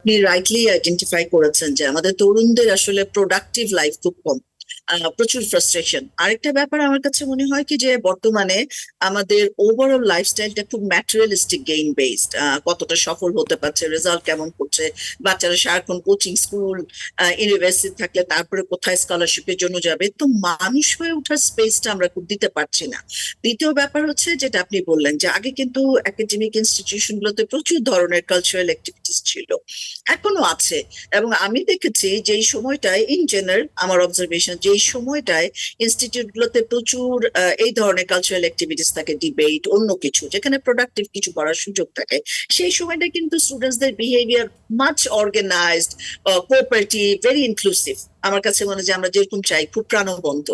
আপনি rightly identify করেছেন যে আমাদের তরুণদের আসলে প্রোডাক্টিভ লাইফ খুব কম। প্রচুর ফ্রাস্ট্রেশন। আরেকটা ব্যাপার আমার কাছে মনে হয় কি যে বর্তমানে আমাদের ওভারঅল লাইফস্টাইলটা খুব ম্যাটেরিয়ালিস্টিক গেইন বেসড। কতটা সফল হতে পারছে, রেজাল্ট কেমন করছে, বাচ্চারা সারাক্ষণ কোচিং, স্কুল, ইউনিভার্সিটি থাকলে তারপরে কোথায় স্কলারশিপের জন্য যাবে, তো মানুষ হয়ে ওঠার স্পেসটা আমরা খুব দিতে পারছি না। দ্বিতীয় ব্যাপার হচ্ছে যেটা আপনি বললেন যে আগে কিন্তু একাডেমিক ইনস্টিটিউশন গুলোতে প্রচুর ধরনের কালচারাল অ্যাক্টিভিটিস ছিল, এখনো আছে। এবং আমি দেখেছি যে এই সময়টায় ইন জেনারেল আমার অবজারভেশন, যে এই সময়টায় ইনস্টিটিউট গুলোতে প্রচুর এই ধরনের কালচারাল অ্যাক্টিভিটিস থাকে, ডিবেট, অন্য কিছু যেখানে প্রোডাক্টিভ কিছু করার সুযোগ থাকে। সেই সময়টা কিন্তু স্টুডেন্টসদের behaviour much organised, cooperative, very inclusive. আমার কাছে মনে হয় যে আমরা যেরকম চাই, খুব প্রাণবন্ত।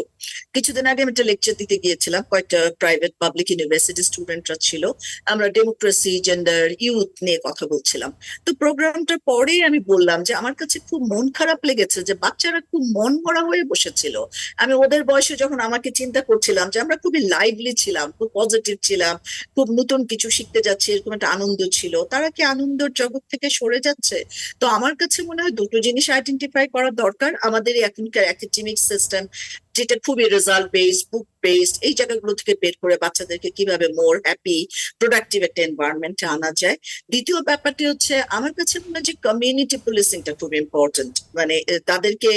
কিছুদিন আগে আমি একটা লেকচার দিতে গিয়েছিলাম, কয়েকটা প্রাইভেট পাবলিক ইউনিভার্সিটি স্টুডেন্টরা ছিল। আমরা ডেমোক্রেসি, জেন্ডার, ইউথ নিয়ে কথা বলছিলাম। তো প্রোগ্রামটার পরেই আমি বললাম যে আমার কাছে খুব মন খারাপ লেগেছে যে বাচ্চারা খুব মন মরা হয়ে বসেছিল। আমি ওদের বয়সে যখন আমাকে চিন্তা করছিলাম যে আমরা খুবই লাইভলি ছিলাম, খুব পজিটিভ ছিলাম, খুব নতুন কিছু শিখতে যাচ্ছি, এরকম একটা আনন্দ ছিল, তারা কি আনন্দের জগৎ থেকে সরে যাচ্ছে? তো আমার কাছে মনে হয় দুটো জিনিস আইডেন্টিফাই করা দরকার। আমাদের এই এখনকার একাডেমিক সিস্টেম, যেটা খুবই রেজাল্ট বেসড, বুক বেসড, এই জায়গাগুলো থেকে বের করে বাচ্চাদেরকে কিভাবে মোর হ্যাপি, প্রোডাক্টিভ একটা এনভায়রনমেন্টে আনা যায়। দ্বিতীয় ব্যাপারটি হচ্ছে আমার কাছে মনে হয় যে কমিউনিটি পুলিশিংটা খুব ইম্পর্টেন্ট। মানে তাদেরকে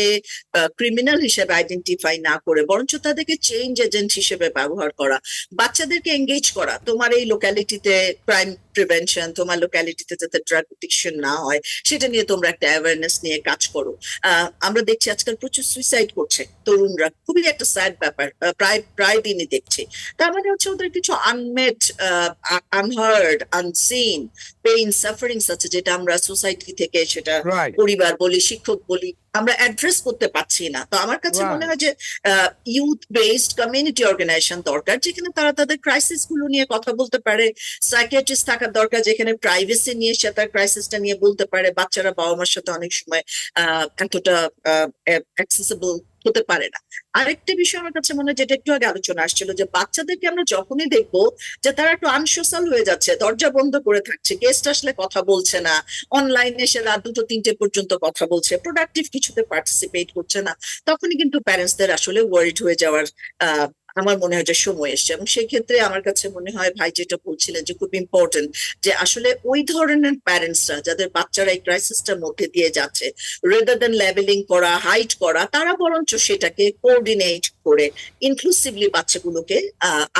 ক্রিমিনাল হিসেবে আইডেন্টিফাই না করে বরঞ্চ তাদেরকে চেঞ্জ এজেন্ট হিসেবে ব্যবহার করা, বাচ্চাদেরকে এঙ্গেজ করা। তোমার এই লোকালিটিতে ক্রাইম প্রিভেনশন, তোমার লোকালিটিতে যাতে ড্রাগ এডিকশন না হয় সেটা নিয়ে তোমরা একটা অ্যাওয়ারনেস নিয়ে কাজ করো। আমরা দেখছি আজকাল প্রচুর সুইসাইড করছে তরুণরা, খুবই একটা স্যাড ব্যাপার, প্রায় প্রায় দিনই দেখছি। তার মানে হচ্ছে ওদের কিছু unmet, unheard, unseen pain, sufferings আছে, যেটা আমরা সোসাইটি থেকে, সেটা রাইট, পরিবার বলি, শিক্ষক বলি, আমরা অ্যাড্রেস করতে পারছি না। তো আমার কাছে মনে রাইট। হয় যে ইউথ বেসড কমিউনিটি অর্গানাইজেশন দরকার, যেখানে তারা তাদের ক্রাইসিস গুলো নিয়ে কথা বলতে পারে। সাইকিয়াট্রিস্ট থাকার দরকার, যেখানে প্রাইভেসি নিয়ে সে তার ক্রাইসিসটা নিয়ে বলতে পারে। বাচ্চারা বাবা মার সাথে অনেক সময় এতটা অ্যাক্সেসিবল হতে পারে না। আরেকটা বিষয় আমার কাছে মনে হয়, যেটা একটু আগে আলোচনা আসছিল, যে বাচ্চাদেরকে আমরা যখনই দেখবো যে তারা একটু আনসোশাল হয়ে যাচ্ছে, দরজা বন্ধ করে থাকছে, গেস্ট আসলে কথা বলছে না, অনলাইনে এসে রাত 2-3টে পর্যন্ত কথা বলছে, প্রোডাক্টিভ কিছুতে পার্টিসিপেট করছে না, তখনই কিন্তু প্যারেন্টসদের আসলে ওয়ারিড হয়ে যাওয়ার আমার মনে হয় যে সময় এসছে। এবং সেই ক্ষেত্রে আমার কাছে মনে হয় ভাই যেটা বলছিলেন যে খুব ইম্পর্টেন্ট, যে আসলে ওই ধরনের প্যারেন্টসরা যাদের বাচ্চারা এই ক্রাইসিসটার মধ্যে দিয়ে যাচ্ছে, রেদার দেন লেভেলিং করা, হাইট করা, তারা বরঞ্চ সেটাকে কোঅর্ডিনেট করে ইনক্লুসিভলি বাচ্চাগুলোকে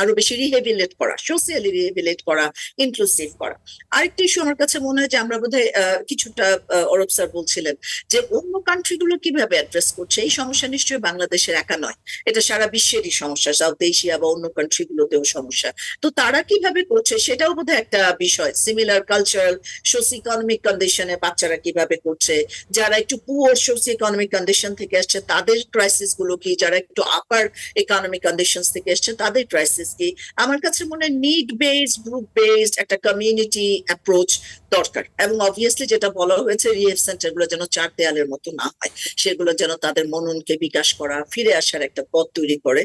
আরো বেশি রিহেবিলেট করা, সোশিয়ালি রিহেবিলেট করা, ইনক্লুসিভ করা। আরেকটা ইস্যু আমার কাছে মনে হয় যে আমরা বোধহয় কিছুটা, অরূপ স্যার বলছিলেন যে অন্য কান্ট্রি গুলো কিভাবে অ্যাড্রেস করছে, এই সমস্যা নিশ্চয়ই বাংলাদেশের একা নয়, এটা সারা বিশ্বেরই সমস্যা, সাউথ এশিয়া বা অন্য কান্ট্রি গুলোতেও সমস্যা। তো তারা কিভাবে করছে সেটাও বোধহয় একটা বিষয়। সিমিলার কালচারাল, সোশিও ইকোনমিক কন্ডিশনে বাচ্চারা কিভাবে করছে, যারা একটু পুয়ার সোশিও ইকোনমিক কন্ডিশন থেকে আসছে তাদের ক্রাইসিস গুলো কি, যারা একটু আপার ইকোনমিক কন্ডিশন থেকে আসছে তাদের ক্রাইসিস কি। আমার কাছে মনে হয় নিড বেসড, গ্রুপ বেসড একটা কমিউনিটি অ্যাপ্রোচ দরকার। এবং অবভিয়াসলি যেটা বলা হয়েছে, রিহেব সেন্টার গুলো যেন চার দেয়ালের মতো না হয়, সেগুলো যেন তাদের মননকে বিকাশ করা, ফিরে আসার একটা পথ তৈরি করে।